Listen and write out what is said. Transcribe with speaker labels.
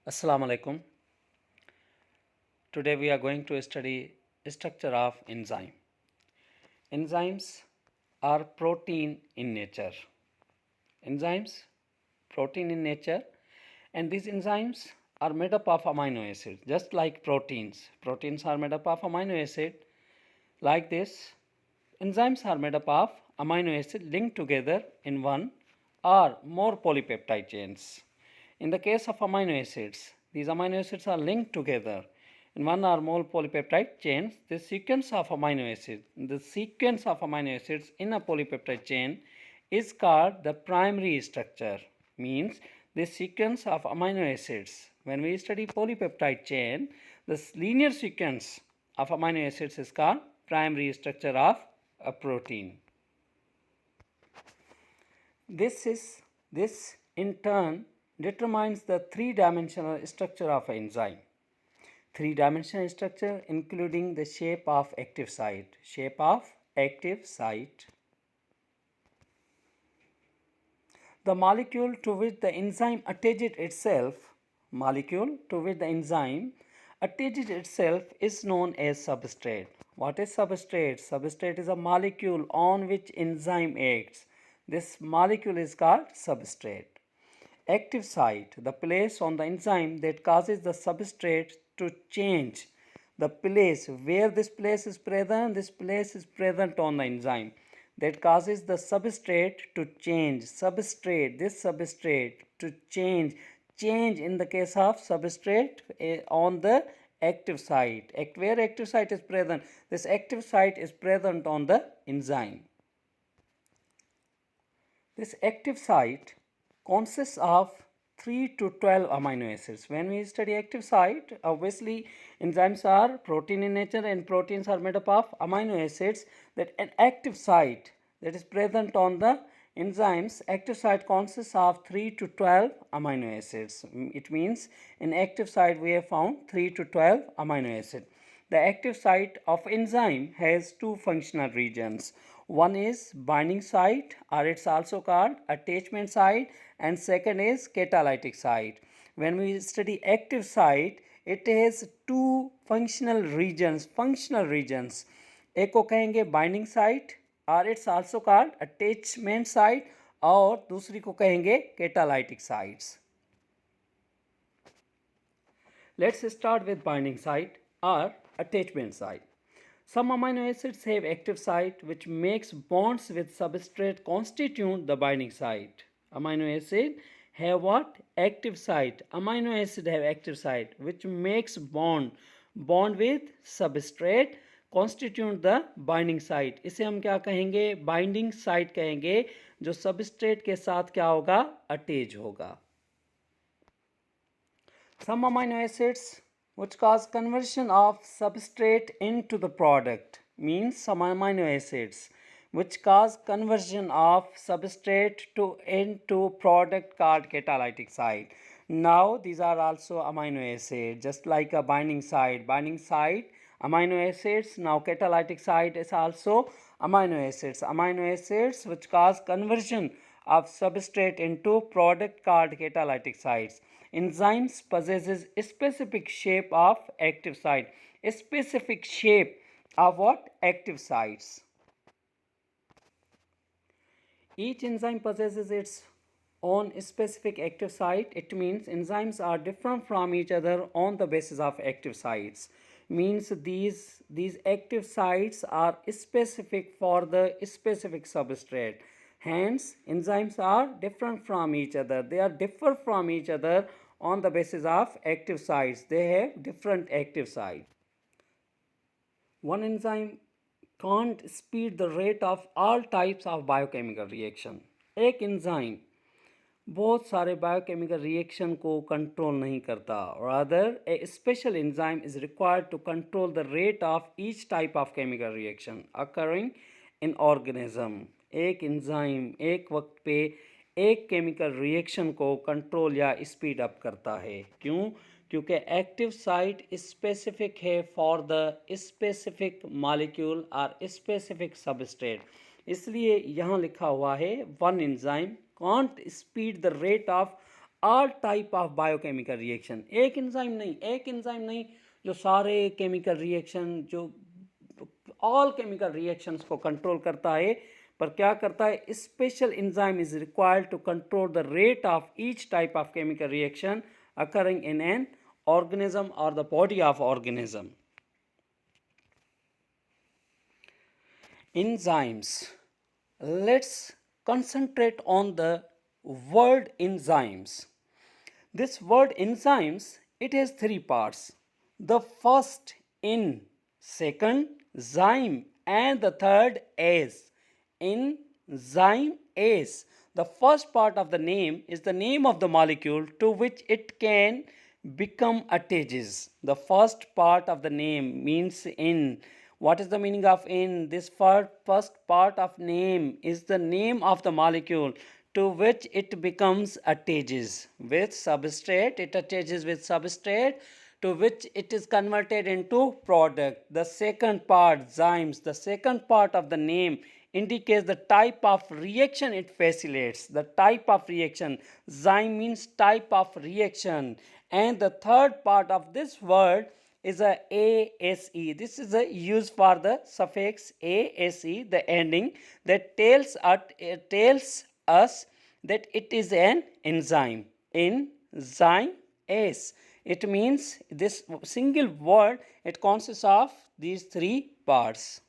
Speaker 1: Assalamu alaikum. Today we are going to study structure of enzyme. Enzymes are protein in nature. Enzymes protein in nature, and these enzymes are made up of amino acids just like proteins. Proteins are made up of amino acid like this. Enzymes are made up of amino acid linked together in one or more polypeptide chains. In the case of amino acids, these amino acids are linked together in one or more polypeptide chains. The sequence of amino acids in a polypeptide chain is called the primary structure. Means this sequence of amino acids. When we study polypeptide chain, this linear sequence of amino acids is called primary structure of a protein. This in turn determines the three-dimensional structure of an enzyme. Three-dimensional structure including the shape of active site. The molecule to which the enzyme attaches itself is known as substrate. What is substrate? Substrate is a molecule on which enzyme acts. This molecule is called substrate. Active site, the place on the enzyme that causes the substrate to change. The place where this place is present on the enzyme that causes the substrate to change. This substrate to change in the case of substrate on the active site. Where active site is present, this active site is present on the enzyme. This active site consists of 3 to 12 amino acids. When we study active site, obviously enzymes are protein in nature and proteins are made up of amino acids. That an active site that is present on the enzymes, active site consists of 3 to 12 amino acids. It means in active site we have found 3 to 12 amino acids. The active site of enzyme has two functional regions. One is binding site, or it's also called attachment site, and second is catalytic site. When we study active site, it has two functional regions. एक को कहेंगे binding site, or it's also called attachment site, और दूसरी को कहेंगे catalytic sites. Let's start with binding site or attachment site. Some amino acids have active site which makes bonds with substrate constitute the binding site. Amino acid have what? Active site. Amino acid have active site which makes bond with substrate constitute the binding site. इसे हम क्या कहेंगे? Binding site कहेंगे, जो substrate के साथ क्या होगा? Attach होगा. Some amino acids which cause conversion of substrate into the product. Means some amino acids which cause conversion of substrate into product called catalytic site. Now these are also amino acids, just like a binding site. Amino acids. Now catalytic site is also amino acids which cause conversion of substrate into product called catalytic sites. Enzymes possesses a specific shape of active site. A specific shape of what? Active sites. Each enzyme possesses its own specific active site. It means enzymes are different from each other on the basis of active sites. Means these active sites are specific for the specific substrate. Hence, enzymes are different from each other. They differ from each other on the basis of active sites. They have different active sites. One enzyme can't speed the rate of all types of biochemical reaction. एक enzyme बहुत सारे biochemical reaction को control नहीं करता. Rather, a special enzyme is required to control the rate of each type of chemical reaction occurring in organism. एक enzyme एक वक्त पे एक केमिकल रिएक्शन को कंट्रोल या स्पीड अप करता है. क्यों? क्योंकि एक्टिव साइट स्पेसिफिक है फॉर द स्पेसिफिक मॉलिक्यूल और स्पेसिफिक सबस्ट्रेट. इसलिए यहाँ लिखा हुआ है one enzyme can't speed the rate of all type of biochemical reaction. एक enzyme नहीं जो सारे chemical reaction, जो all chemical reactions को control करता है, पर क्या करता है, special enzyme is required to control the rate of each type of chemical reaction occurring in an organism or the body of organism. Enzymes. Let's concentrate on the word enzymes. This word enzymes, it has three parts. The first in, second zyme, and the third as. Enzyme as. The first part of the name is the name of the molecule to which it can become attached. The first part of the name means in. What is the meaning of in? This first part of name is the name of the molecule to which it becomes attached with substrate. It attaches with substrate to which it is converted into product. The second part, zymes, the second part of the name indicates the type of reaction it facilitates. The type of reaction. Zyme means type of reaction. And the third part of this word is a ase. This is a use for the suffix ase, the ending, that tells us that it is an enzyme. Enzyme ase. It means this single word, it consists of these three parts.